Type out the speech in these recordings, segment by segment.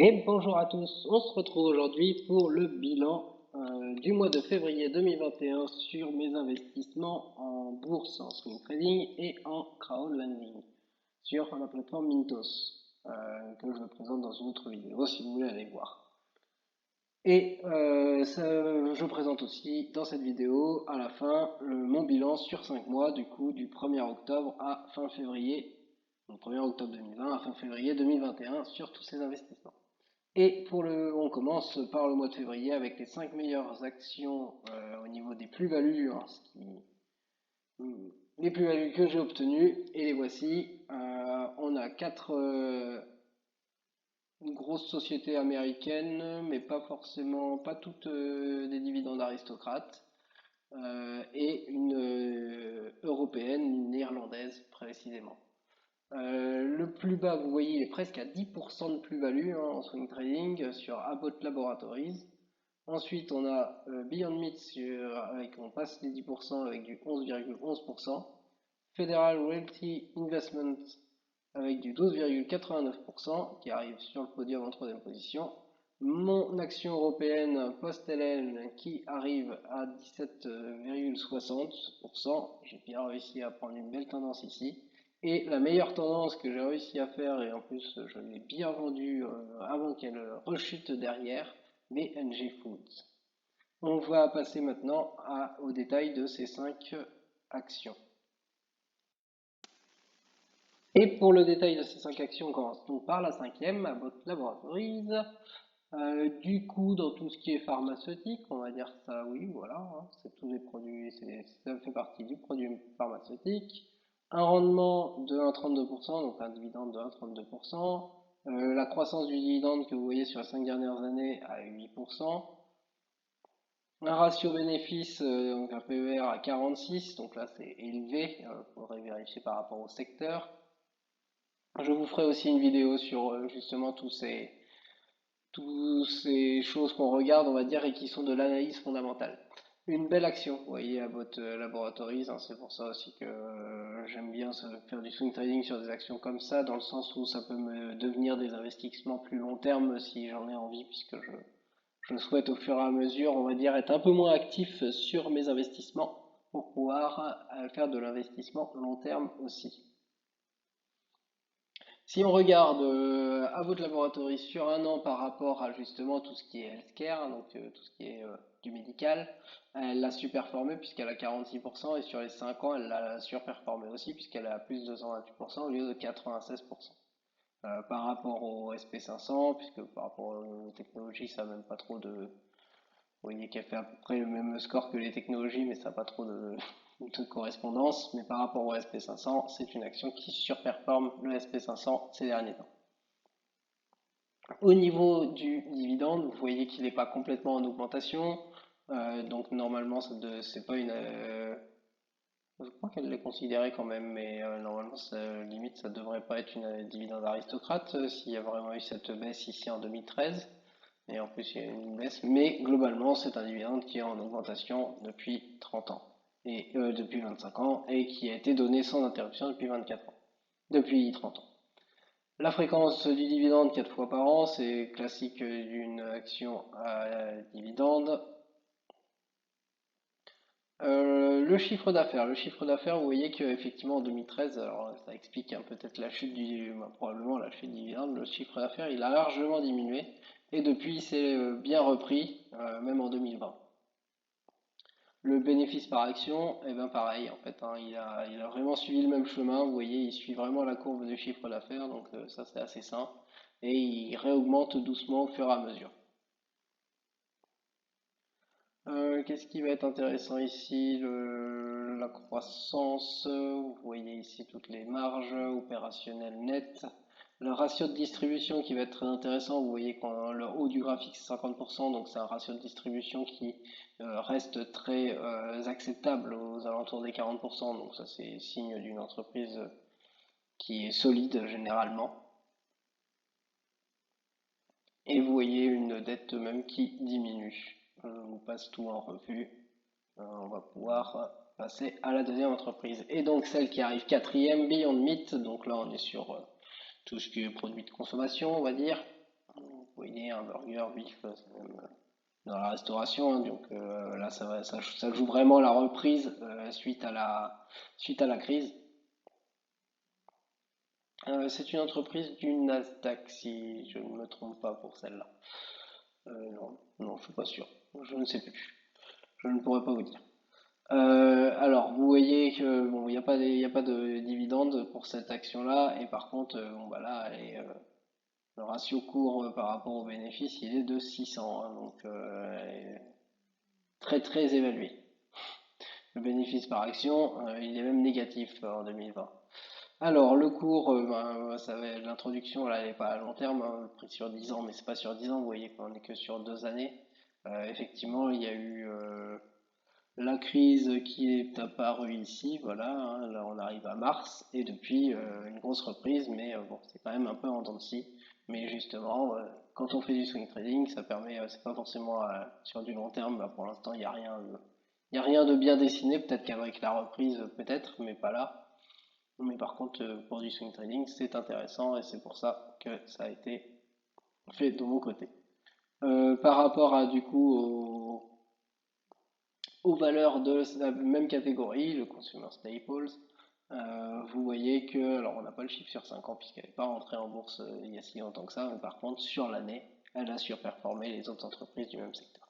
Et bonjour à tous, on se retrouve aujourd'hui pour le bilan du mois de février 2021 sur mes investissements en bourse, en swing trading et en crowdlending sur la plateforme Mintos que je présente dans une autre vidéo si vous voulez aller voir. Et je présente aussi dans cette vidéo à la fin mon bilan sur 5 mois du coup du 1er octobre à fin février, donc 1er octobre 2020 à fin février 2021 sur tous ces investissements. Et on commence par le mois de février avec les 5 meilleures actions au niveau des plus-values, hein, les plus-values que j'ai obtenues, et les voici. On a 4 grosses sociétés américaines, mais pas toutes des dividendes aristocrates, et une européenne, une néerlandaise précisément. Le plus bas, vous voyez, il est presque à 10% de plus-value hein, en swing trading sur Abbott Laboratories. Ensuite, on a Beyond Meat on passe les 10% avec du 11,11%. Federal Realty Investment avec du 12,89% qui arrive sur le podium en troisième position. Mon action européenne post-LN qui arrive à 17,60%. J'ai bien réussi à prendre une belle tendance ici. Et la meilleure tendance que j'ai réussi à faire, et en plus je l'ai bien vendue avant qu'elle rechute derrière, les NG Foods. On va passer maintenant au détail de ces 5 actions. Et pour le détail de ces 5 actions, on commence donc par la cinquième, Abbott Laboratories. Du coup, dans tout ce qui est pharmaceutique, on va dire ça, oui, voilà, hein, c'est tous les produits, ça fait partie du produit pharmaceutique. Un rendement de 1,32%, donc un dividende de 1,32%. La croissance du dividende que vous voyez sur les 5 dernières années à 8%. Un ratio bénéfice, donc un PER à 46, donc là c'est élevé, il faudrait vérifier par rapport au secteur. Je vous ferai aussi une vidéo sur justement toutes ces choses qu'on regarde, on va dire, et qui sont de l'analyse fondamentale. Une belle action, vous voyez, à votre Laboratories, hein, c'est pour ça aussi que j'aime bien faire du swing trading sur des actions comme ça, dans le sens où ça peut me devenir des investissements plus long terme si j'en ai envie, puisque je souhaite au fur et à mesure, on va dire, être un peu moins actif sur mes investissements pour pouvoir faire de l'investissement long terme aussi. Si on regarde à votre laboratoire sur un an par rapport à justement tout ce qui est healthcare, hein, donc tout ce qui est du médical, elle l'a surperformé puisqu'elle a 46% et sur les 5 ans elle l'a surperformé aussi puisqu'elle a plus de 128% au lieu de 96%. Par rapport au SP500, puisque par rapport aux technologies ça n'a même pas trop de, vous voyez qu'elle fait à peu près le même score que les technologies, mais ça n'a pas trop de correspondance. Mais par rapport au SP500, c'est une action qui surperforme le SP500 ces derniers temps. Au niveau du dividende, vous voyez qu'il n'est pas complètement en augmentation. Donc normalement, c'est pas une. Je crois qu'elle l'est considérée quand même, mais normalement, limite, ça devrait pas être une dividende aristocrate s'il y a vraiment eu cette baisse ici en 2013. Et en plus, il y a une baisse. Mais globalement, c'est un dividende qui est en augmentation depuis 30 ans. Et depuis 25 ans. Et qui a été donné sans interruption depuis 24 ans. Depuis 30 ans. La fréquence du dividende 4 fois par an, c'est classique d'une action à dividende. Le chiffre d'affaires. Le chiffre d'affaires, vous voyez qu'effectivement en 2013, alors ça explique hein, peut-être la chute probablement la chute du dividende, le chiffre d'affaires il a largement diminué et depuis il s'est bien repris, même en 2020. Le bénéfice par action, eh ben pareil en fait, hein, il a vraiment suivi le même chemin, vous voyez, il suit vraiment la courbe du chiffre d'affaires, donc ça c'est assez sain, et il réaugmente doucement au fur et à mesure. Qu'est-ce qui va être intéressant ici? La croissance, vous voyez ici toutes les marges opérationnelles nettes. Le ratio de distribution qui va être très intéressant, vous voyez quand le haut du graphique c'est 50%, donc c'est un ratio de distribution qui reste très acceptable aux alentours des 40%, donc ça c'est signe d'une entreprise qui est solide généralement. Et vous voyez une dette même qui diminue. Je vous passe tout en revue. On va pouvoir passer à la deuxième entreprise. Et donc celle qui arrive quatrième, Beyond Meat. Donc là on est sur tout ce qui est produit de consommation, on va dire. voyez, un burger, bif, c'est même dans la restauration, hein, donc là, ça joue vraiment la reprise suite à la crise. C'est une entreprise du Nasdaq, si je ne me trompe pas pour celle-là. Non, non, je suis pas sûr. Je ne sais plus. Je ne pourrais pas vous dire. Alors, vous voyez que bon, il y a pas de dividende pour cette action-là, et par contre, bon, bah là, le ratio court par rapport au bénéfice, il est de 600, hein, donc elle est très très évalué. Le bénéfice par action, il est même négatif en 2020. Alors, le cours, l'introduction, là, elle n'est pas à long terme, hein, pris sur 10 ans, mais c'est pas sur 10 ans, vous voyez qu'on est que sur 2 années. Effectivement, il y a eu la crise qui est apparue ici, voilà, hein, là on arrive à mars, et depuis une grosse reprise, mais bon, c'est quand même un peu en dents de scie. Mais justement, quand on fait du swing trading, ça permet, c'est pas forcément sur du long terme, bah, pour l'instant, il y a rien de bien dessiné, peut-être qu'avec la reprise, peut-être, mais pas là. Mais par contre, pour du swing trading, c'est intéressant et c'est pour ça que ça a été fait de mon côté. Par rapport à du coup aux valeurs de la même catégorie, le Consumer Staples, vous voyez que, alors on n'a pas le chiffre sur 5 ans puisqu'elle n'est pas rentrée en bourse il y a si longtemps que ça, mais par contre sur l'année, elle a surperformé les autres entreprises du même secteur.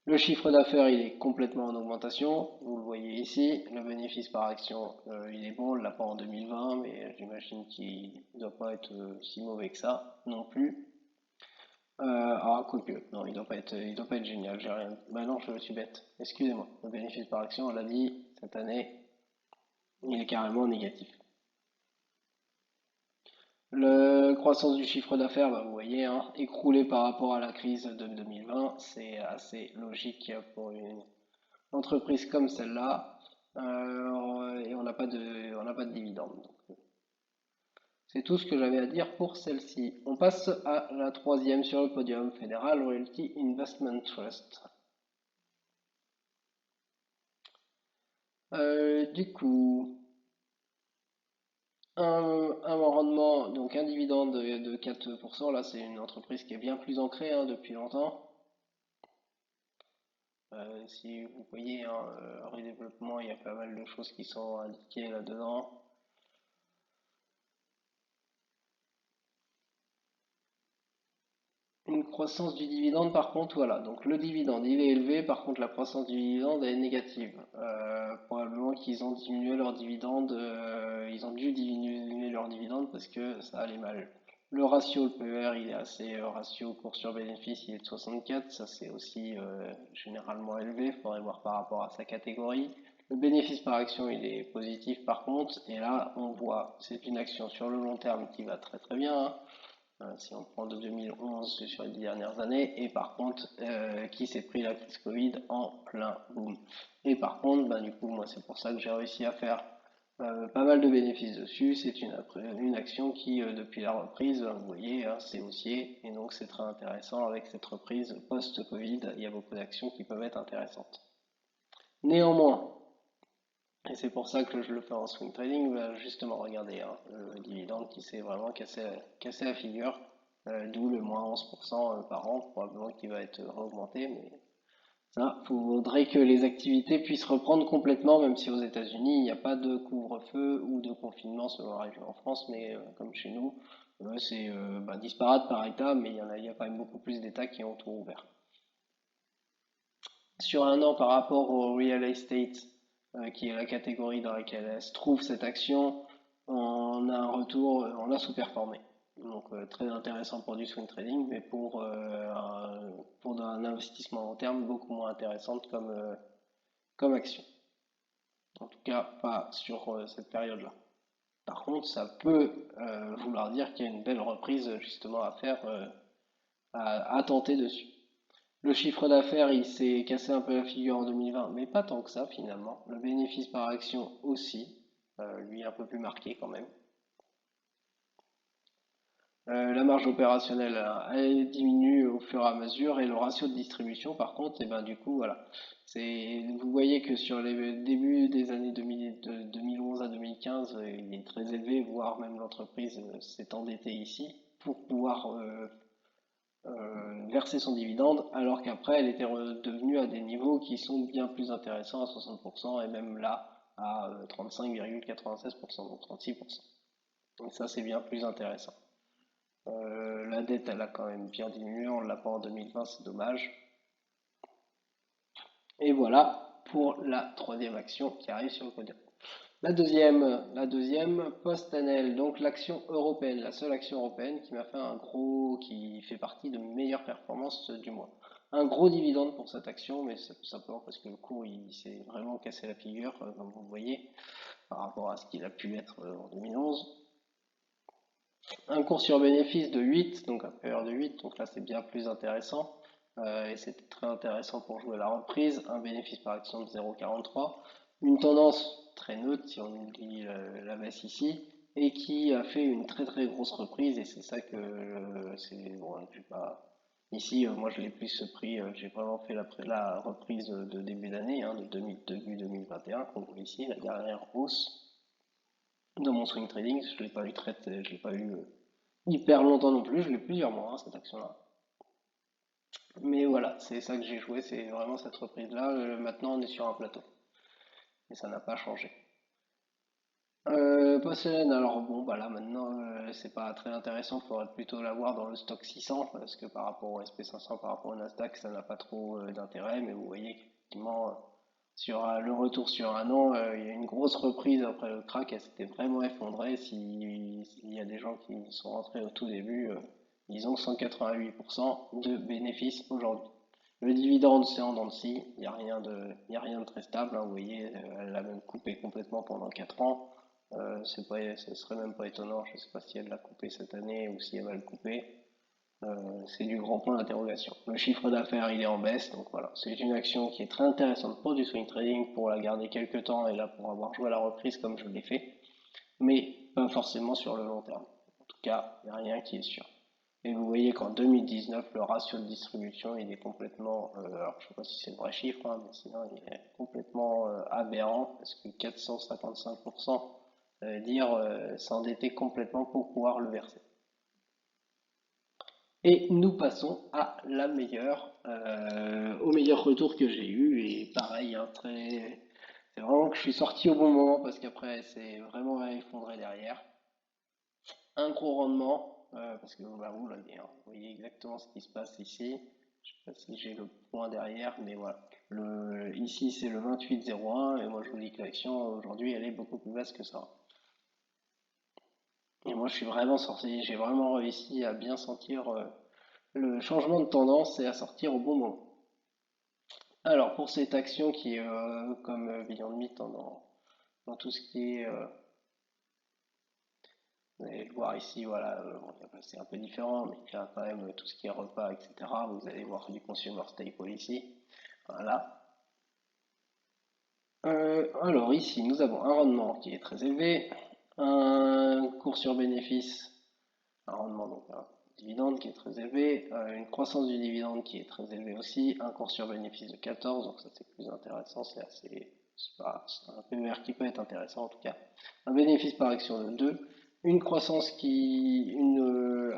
Le chiffre d'affaires, il est complètement en augmentation. Vous le voyez ici. Le bénéfice par action, il est bon. On ne l'a pas en 2020, mais j'imagine qu'il ne doit pas être si mauvais que ça non plus. Quoique, non, il doit pas être génial. J'ai rien. Bah non, je suis bête. Excusez-moi. Le bénéfice par action, on l'a dit, cette année, il est carrément négatif. La croissance du chiffre d'affaires, bah, vous voyez, hein, écroulé par rapport à la crise de 2020, c'est assez logique pour une entreprise comme celle-là, et on n'a pas de dividende. Donc, c'est tout ce que j'avais à dire pour celle-ci. On passe à la troisième sur le podium, Federal Realty Investment Trust. Du coup, un rendement, donc un dividende de 4%. Là, c'est une entreprise qui est bien plus ancrée hein, depuis longtemps. Si vous voyez, hein, redéveloppement, il y a pas mal de choses qui sont indiquées là-dedans. Une croissance du dividende, par contre, voilà. Donc le dividende, il est élevé, par contre, la croissance du dividende est négative. Probablement qu'ils ont diminué leur dividende, ils ont dû diminuer leur dividende parce que ça allait mal. Le ratio, le PER, il est assez ratio cours sur bénéfice, il est de 64. Ça, c'est aussi généralement élevé. Il faudrait voir par rapport à sa catégorie. Le bénéfice par action, il est positif par contre. Et là, on voit, c'est une action sur le long terme qui va très très bien, hein. Si on prend de 2011 sur les 10 dernières années, et par contre, qui s'est pris la crise Covid en plein boom. Et par contre, ben, du coup, moi, c'est pour ça que j'ai réussi à faire pas mal de bénéfices dessus. C'est une action qui, depuis la reprise, vous voyez, hein, c'est haussier, et donc c'est très intéressant avec cette reprise post-Covid. Il y a beaucoup d'actions qui peuvent être intéressantes. Néanmoins, et c'est pour ça que je le fais en swing trading, bah, justement, regardez, hein, le dividende qui s'est vraiment cassé la figure, d'où le moins 11% par an, probablement qui va être augmenté, mais ça, faudrait que les activités puissent reprendre complètement, même si aux États-Unis, il n'y a pas de couvre-feu ou de confinement selon la région en France, mais comme chez nous, c'est bah, disparate par État, mais il y a quand même beaucoup plus d'États qui ont tout ouvert. Sur un an par rapport au real estate, qui est la catégorie dans laquelle elle se trouve cette action, on a un retour, on a sous-performé. Donc très intéressant pour du swing trading, mais pour un investissement long terme, beaucoup moins intéressante comme action. En tout cas, pas sur cette période-là. Par contre, ça peut vouloir dire qu'il y a une belle reprise justement à faire, à tenter dessus. Le chiffre d'affaires, il s'est cassé un peu la figure en 2020, mais pas tant que ça finalement. Le bénéfice par action aussi, lui un peu plus marqué quand même. La marge opérationnelle, elle diminue au fur et à mesure et le ratio de distribution, par contre, et ben du coup, voilà. Vous voyez que sur les débuts des années 2000, de 2011 à 2015, il est très élevé, voire même l'entreprise s'est endettée ici pour pouvoir verser son dividende, alors qu'après elle était redevenue à des niveaux qui sont bien plus intéressants à 60% et même là à 35,96%, donc 36%. Donc ça c'est bien plus intéressant. La dette elle a quand même bien diminué, on ne l'a pas en 2020, c'est dommage. Et voilà pour la troisième action qui arrive sur le podium. La deuxième post-Anel, donc l'action européenne, la seule action européenne qui m'a fait qui fait partie de mes meilleures performances du mois. Un gros dividende pour cette action, mais c'est tout simplement parce que le cours il s'est vraiment cassé la figure, comme vous voyez, par rapport à ce qu'il a pu être en 2011. Un cours sur bénéfice de 8, donc un PER de 8, donc là c'est bien plus intéressant. Et c'était très intéressant pour jouer à la reprise. Un bénéfice par action de 0,43. Une tendance très neutre, si on oublie la baisse ici, et qui a fait une très très grosse reprise. Et c'est ça que c'est bon, je vais pas. Ici, moi je l'ai plus pris, j'ai vraiment fait la reprise de début d'année, hein, de début 2021, qu'on voit ici, la dernière hausse dans mon swing trading. Je l'ai pas eu je l'ai pas eu hyper longtemps non plus, je l'ai plusieurs mois, hein, cette action-là. Mais voilà, c'est ça que j'ai joué, c'est vraiment cette reprise-là. Maintenant, on est sur un plateau. Et ça n'a pas changé. Post-Hélène, alors bon, bah là maintenant, c'est pas très intéressant. Il faudrait plutôt l'avoir dans le stock 600, parce que par rapport au SP500, par rapport au Nasdaq, ça n'a pas trop d'intérêt. Mais vous voyez qu'effectivement, sur le retour sur un an, il y a une grosse reprise après le crack, elle s'était vraiment effondrée. S'il y a des gens qui sont rentrés au tout début, ils ont 188% de bénéfices aujourd'hui. Le dividende, c'est en dents de scie, il y a rien de très stable, hein, vous voyez, elle l'a même coupé complètement pendant 4 ans. C'est pas, ce serait même pas étonnant, je ne sais pas si elle l'a coupé cette année ou si elle va le couper. C'est du grand point d'interrogation. Le chiffre d'affaires, il est en baisse, donc voilà. C'est une action qui est très intéressante pour du swing trading, pour la garder quelques temps et là pour avoir joué à la reprise comme je l'ai fait, mais pas forcément sur le long terme. En tout cas, il n'y a rien qui est sûr. Et vous voyez qu'en 2019, le ratio de distribution, il est complètement, alors je ne sais pas si c'est le vrai chiffre, hein, mais sinon il est complètement aberrant, parce que 455%, ça veut dire s'endetter complètement pour pouvoir le verser. Et nous passons à au meilleur retour que j'ai eu. Et pareil, hein, c'est vraiment que je suis sorti au bon moment parce qu'après, c'est vraiment effondré derrière. Un gros rendement, parce que bah, vous, là, hein, vous voyez exactement ce qui se passe ici. Je sais pas si j'ai le point derrière, mais voilà. Ici, c'est le 28,01 et moi, je vous dis que l'action aujourd'hui, elle est beaucoup plus basse que ça. Et moi, je suis vraiment sorti, j'ai vraiment réussi à bien sentir le changement de tendance et à sortir au bon moment. Alors pour cette action qui est comme Beyond Meat hein, dans tout ce qui est, vous allez le voir ici, voilà, bon, c'est un peu différent, mais il y a quand même tout ce qui est repas, etc. Vous allez voir du consumer staple ici, voilà. Alors ici, nous avons un rendement qui est très élevé, un cours sur bénéfice, un rendement donc un dividende qui est très élevé, une croissance du dividende qui est très élevée aussi, un cours sur bénéfice de 14, donc ça c'est plus intéressant, c'est un PER qui peut être intéressant en tout cas. Un bénéfice par action de 2, une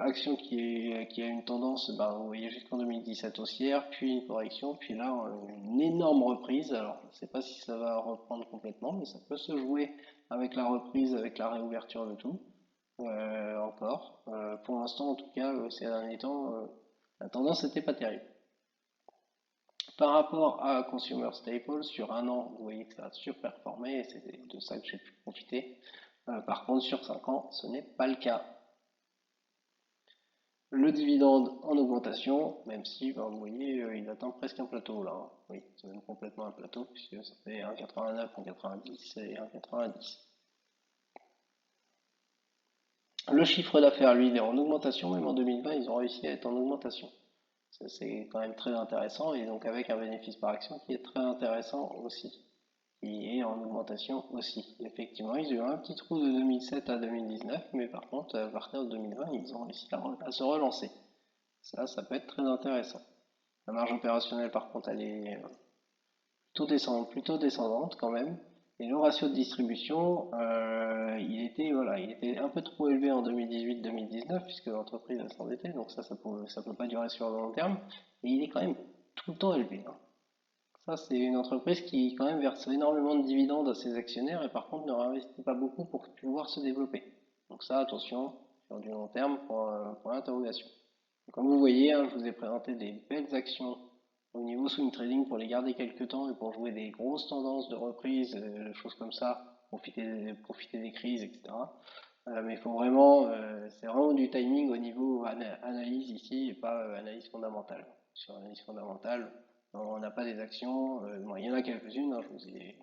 action qui a une tendance, ben, vous voyez jusqu'en 2017 haussière, puis une correction, puis là une énorme reprise. Alors je ne sais pas si ça va reprendre complètement, mais ça peut se jouer avec la reprise, avec la réouverture de tout encore. Pour l'instant, en tout cas, ces derniers temps, la tendance n'était pas terrible. Par rapport à Consumer Staples, sur un an, vous voyez que ça a surperformé et c'est de ça que j'ai pu profiter. Par contre, sur 5 ans, ce n'est pas le cas. Le dividende en augmentation, même si, ben, vous voyez, il atteint presque un plateau là, hein. Oui, c'est même complètement un plateau puisque ça fait 1,89, 1,90 et 1,90. Le chiffre d'affaires, lui, il est en augmentation, même en 2020, ils ont réussi à être en augmentation. Ça, c'est quand même très intéressant et donc avec un bénéfice par action qui est très intéressant aussi, qui est en augmentation aussi. Effectivement, ils ont eu un petit trou de 2007 à 2019, mais par contre, à partir de 2020, ils ont réussi à se relancer. Ça peut être très intéressant. La marge opérationnelle, par contre, elle est plutôt descendante quand même. Et le ratio de distribution, voilà, il était un peu trop élevé en 2018-2019 puisque l'entreprise a s'endettait, donc ça peut pas durer sur le long terme. Et il est quand même tout le temps élevé, hein. Ça, c'est une entreprise qui quand même verse énormément de dividendes à ses actionnaires et par contre ne réinvestit pas beaucoup pour pouvoir se développer. Donc ça, attention, sur du long terme, pour l'interrogation. Comme vous voyez, hein, je vous ai présenté des belles actions au niveau swing trading pour les garder quelques temps et pour jouer des grosses tendances de reprise, choses comme ça, profiter des crises, etc. Mais il faut vraiment, c'est vraiment du timing au niveau analyse ici et pas analyse fondamentale. Sur l'analyse fondamentale, on n'a pas des actions, bon, il y en a quelques-unes, hein, je vous ai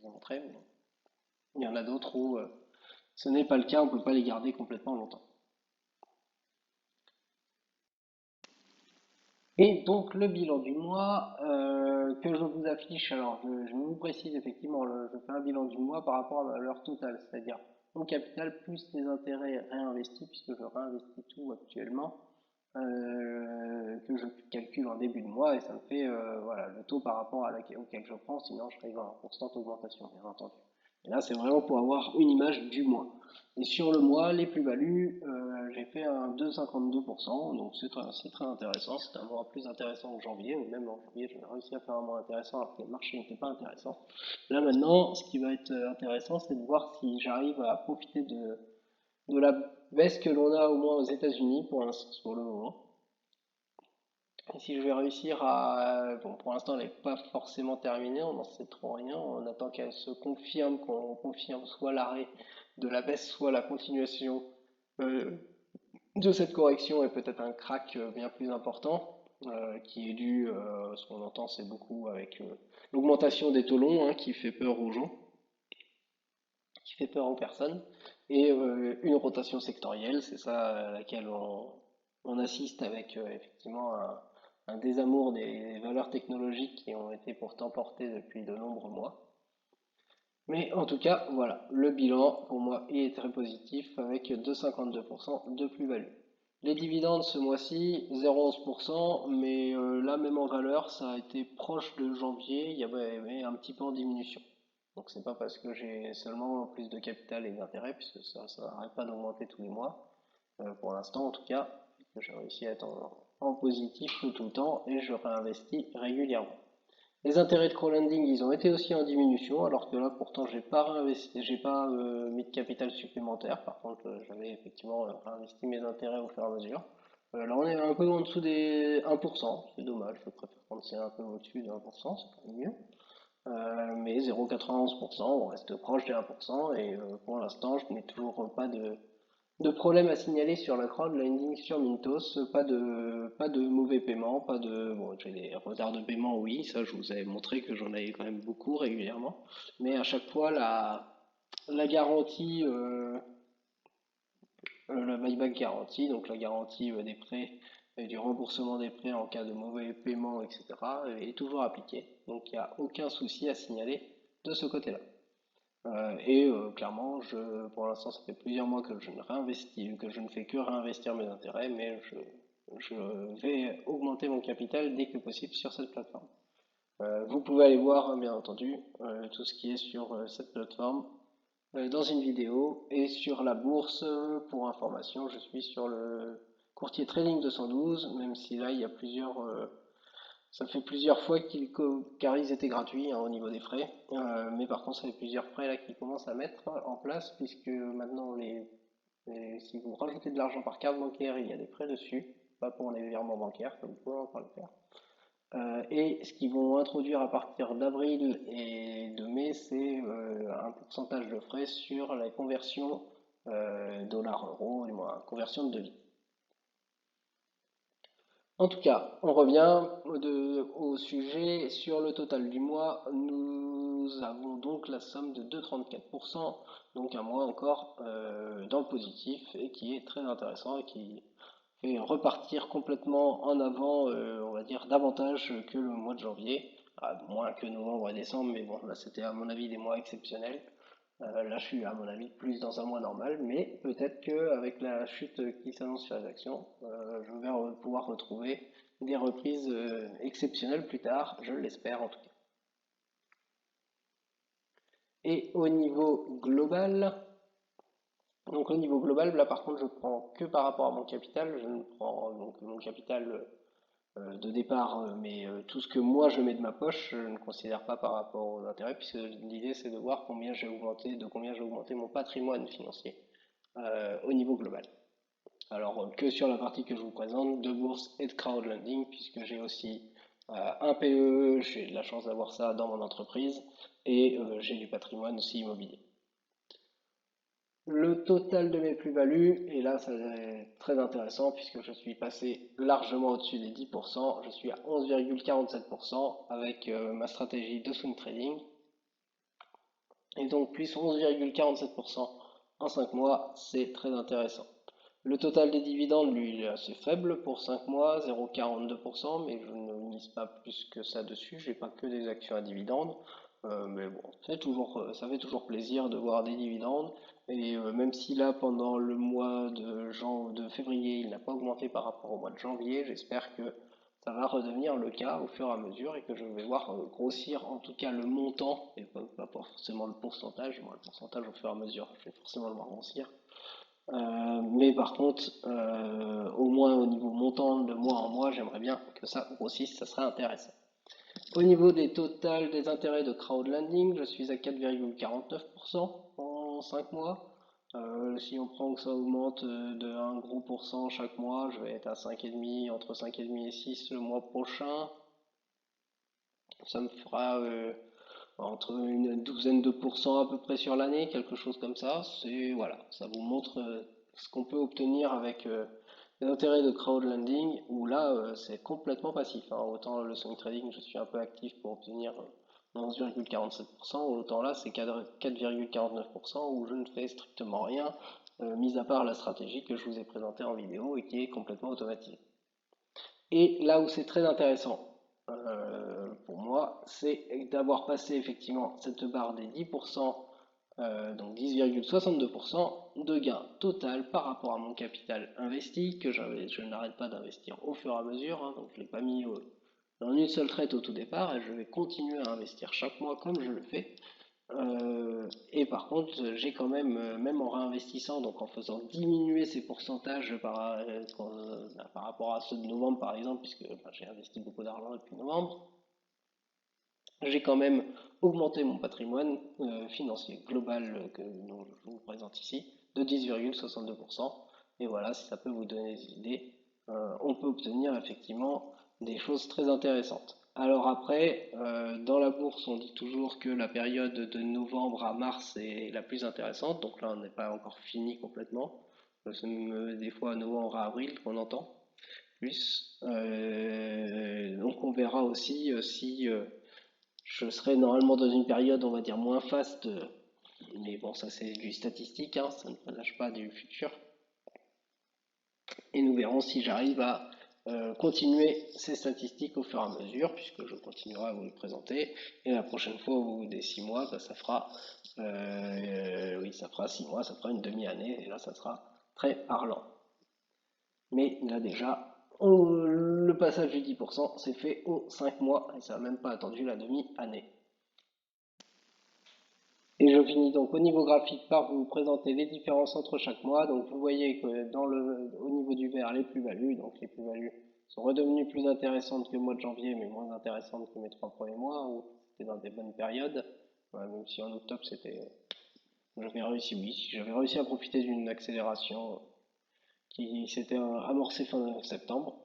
montré, mais il y en a d'autres où ce n'est pas le cas, on ne peut pas les garder complètement longtemps. Et donc le bilan du mois que je vous affiche, alors je vous précise effectivement, je fais un bilan du mois par rapport à ma valeur totale, c'est-à-dire mon capital plus les intérêts réinvestis, puisque je réinvestis tout actuellement, que je calcule en début de mois, et ça me fait voilà, le taux par rapport auquel je prends, sinon je serai en constante augmentation, bien entendu. Et là, c'est vraiment pour avoir une image du mois. Et sur le mois, les plus-values, j'ai fait un 2,52%, donc c'est très intéressant. C'est un mois plus intéressant que janvier, mais même en janvier, j'ai réussi à faire un mois intéressant alors que le marché n'était pas intéressant. Là maintenant, ce qui va être intéressant, c'est de voir si j'arrive à profiter de la baisse que l'on a au moins aux États-Unis pour l'instant, pour le moment. Et si je vais réussir à... Bon, pour l'instant, elle n'est pas forcément terminée, on n'en sait trop rien. On attend qu'elle se confirme, qu'on confirme soit l'arrêt de la baisse, soit la continuation euh, de cette correction et peut-être un crack bien plus important, qui est dû, ce qu'on entend, c'est beaucoup avec l'augmentation des taux longs, hein, qui fait peur aux gens, qui fait peur aux personnes, et une rotation sectorielle, c'est ça à laquelle on assiste avec effectivement un désamour des valeurs technologiques qui ont été pourtant portées depuis de nombreux mois. Mais en tout cas, voilà, le bilan pour moi est très positif avec 2,52% de plus-value. Les dividendes ce mois-ci, 0,11%, mais là même en valeur, ça a été proche de janvier, il y avait un petit peu en diminution. Donc c'est pas parce que j'ai seulement plus de capital et d'intérêt, puisque ça n'arrête pas d'augmenter tous les mois, pour l'instant en tout cas, que j'ai réussi à être en positif tout le temps et je réinvestis régulièrement. Les intérêts de crowdlending, ils ont été aussi en diminution, alors que là, pourtant, j'ai pas mis de capital supplémentaire. Par contre, j'avais effectivement réinvesti mes intérêts au fur et à mesure. Là, on est un peu en dessous des 1%, c'est dommage. Je préfère quand c'est un peu au-dessus de 1%, c'est quand même mieux. Mais 0,91%, on reste proche des 1%, et pour l'instant, je n'ai toujours pas de problème à signaler sur la crowdlending sur Mintos, pas de mauvais paiement, pas de, bon, j'ai des retards de paiement, oui, ça je vous avais montré que j'en avais quand même beaucoup régulièrement, mais à chaque fois la garantie, la buyback garantie, donc la garantie des prêts et du remboursement des prêts en cas de mauvais paiement, etc., est toujours appliquée, donc il n'y a aucun souci à signaler de ce côté-là. Clairement, pour l'instant, ça fait plusieurs mois que je ne réinvestis, que je ne fais que réinvestir mes intérêts, mais je vais augmenter mon capital dès que possible sur cette plateforme. Vous pouvez aller voir, hein, bien entendu, tout ce qui est sur cette plateforme dans une vidéo et sur la bourse. Pour information, je suis sur le courtier Trading 212, même si là, il y a ça fait plusieurs fois car ils étaient gratuits, hein, au niveau des frais. Mais par contre, ça fait plusieurs frais là qui commencent à mettre en place puisque maintenant si vous rajoutez de l'argent par carte bancaire, il y a des frais dessus, pas pour les virements bancaires comme vous pouvez encore le faire. Et ce qu'ils vont introduire à partir d'avril et de mai, c'est un pourcentage de frais sur la conversion dollar-euro, du moins conversion de devises. En tout cas, on revient au sujet. Sur le total du mois, nous avons donc la somme de 2,34%, donc un mois encore dans le positif et qui est très intéressant et qui fait repartir complètement en avant, on va dire, davantage que le mois de janvier. Moins que novembre et décembre, mais bon, là c'était à mon avis des mois exceptionnels. Là, je suis à mon avis plus dans un mois normal, mais peut-être que avec la chute qui s'annonce sur les actions, je vais pouvoir retrouver des reprises exceptionnelles plus tard, je l'espère en tout cas. Et au niveau global, donc au niveau global, là par contre je prends que par rapport à mon capital, je ne prends donc mon capital de départ, mais tout ce que moi je mets de ma poche, je ne considère pas par rapport aux intérêts, puisque l'idée c'est de voir combien j'ai augmenté, de combien j'ai augmenté mon patrimoine financier au niveau global. Alors que sur la partie que je vous présente de bourse et de crowdlending, puisque j'ai aussi un PE, j'ai de la chance d'avoir ça dans mon entreprise, et j'ai du patrimoine aussi immobilier. Le total de mes plus-values, et là ça est très intéressant puisque je suis passé largement au-dessus des 10%, je suis à 11,47% avec ma stratégie de swing trading, et donc plus 11,47% en 5 mois, c'est très intéressant. Le total des dividendes, lui, il est assez faible pour 5 mois, 0,42%, mais je ne mise pas plus que ça dessus, j'ai pas que des actions à dividendes. Mais bon, ça fait toujours plaisir de voir des dividendes. Et même si là, pendant le mois de février, il n'a pas augmenté par rapport au mois de janvier, j'espère que ça va redevenir le cas au fur et à mesure et que je vais voir grossir en tout cas le montant, et pas forcément le pourcentage. Moi, le pourcentage au fur et à mesure, je vais forcément le voir grossir. Mais par contre, au moins au niveau montant de mois en mois, j'aimerais bien que ça grossisse, ça serait intéressant. Au niveau des totals des intérêts de crowdlending, je suis à 4,49% en 5 mois. Si on prend que ça augmente de 1 gros pourcent chaque mois, je vais être à 5,5, entre 5,5 et 6 le mois prochain. Ça me fera entre une douzaine de pourcents à peu près sur l'année, quelque chose comme ça. C'est voilà, ça vous montre ce qu'on peut obtenir avec les intérêts de crowdlending, où là c'est complètement passif, hein. Autant le swing trading, je suis un peu actif pour obtenir 11,47%, autant là c'est 4,49% où je ne fais strictement rien, mis à part la stratégie que je vous ai présentée en vidéo et qui est complètement automatisée. Et là où c'est très intéressant pour moi, c'est d'avoir passé effectivement cette barre des 10%, donc 10,62% de gain total par rapport à mon capital investi, que je n'arrête pas d'investir au fur et à mesure, hein, donc je ne l'ai pas mis dans une seule traite au tout départ, et je vais continuer à investir chaque mois comme je le fais. Et par contre, j'ai quand même, même en réinvestissant, donc en faisant diminuer ces pourcentages par rapport à ceux de novembre par exemple, puisque j'ai investi beaucoup d'argent depuis novembre, j'ai quand même augmenté mon patrimoine financier global dont je vous présente ici de 10,62%. Et voilà, si ça peut vous donner des idées, on peut obtenir effectivement des choses très intéressantes. Alors après, dans la bourse, on dit toujours que la période de novembre à mars est la plus intéressante. Donc là, on n'est pas encore fini complètement. C'est même des fois novembre à avril qu'on entend plus. Donc on verra aussi si je serai normalement dans une période, on va dire, moins faste, mais bon, ça c'est du statistique, hein, ça ne présage pas du futur. Et nous verrons si j'arrive à continuer ces statistiques au fur et à mesure, puisque je continuerai à vous les présenter. Et la prochaine fois, au bout des 6 mois, bah, oui, ça fera 6 mois, ça fera une demi-année, et là, ça sera très parlant. Mais là déjà, le passage du 10% s'est fait aux 5 mois, et ça n'a même pas attendu la demi-année. Et je finis donc au niveau graphique par vous présenter les différences entre chaque mois. Donc vous voyez que au niveau du vert, les plus-values, donc les plus-values sont redevenues plus intéressantes que le mois de janvier, mais moins intéressantes que mes 3 premiers mois, où c'était dans des bonnes périodes. Ouais, même si en octobre j'avais réussi, oui, si j'avais réussi à profiter d'une accélération qui s'était amorcée fin septembre.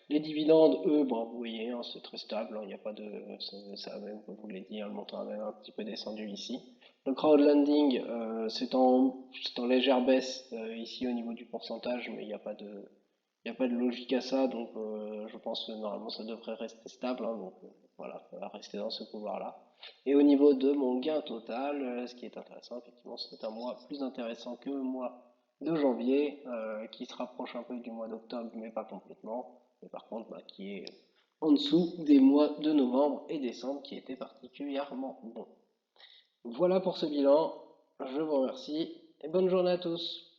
Les dividendes, eux, bon, vous voyez, hein, c'est très stable, hein, il n'y a pas de, même, comme je vous l'ai dit, hein, le montant a même un petit peu descendu ici. Le crowdlending, c'est en légère baisse ici au niveau du pourcentage, mais il n'y a pas de logique à ça, donc je pense que normalement ça devrait rester stable, hein, donc voilà, ça va rester dans ce pouvoir-là. Et au niveau de mon gain total, ce qui est intéressant, effectivement, c'est un mois plus intéressant que le mois de janvier, qui se rapproche un peu du mois d'octobre, mais pas complètement, mais par contre, bah, qui est en dessous des mois de novembre et décembre, qui étaient particulièrement bons. Voilà pour ce bilan, je vous remercie, et bonne journée à tous.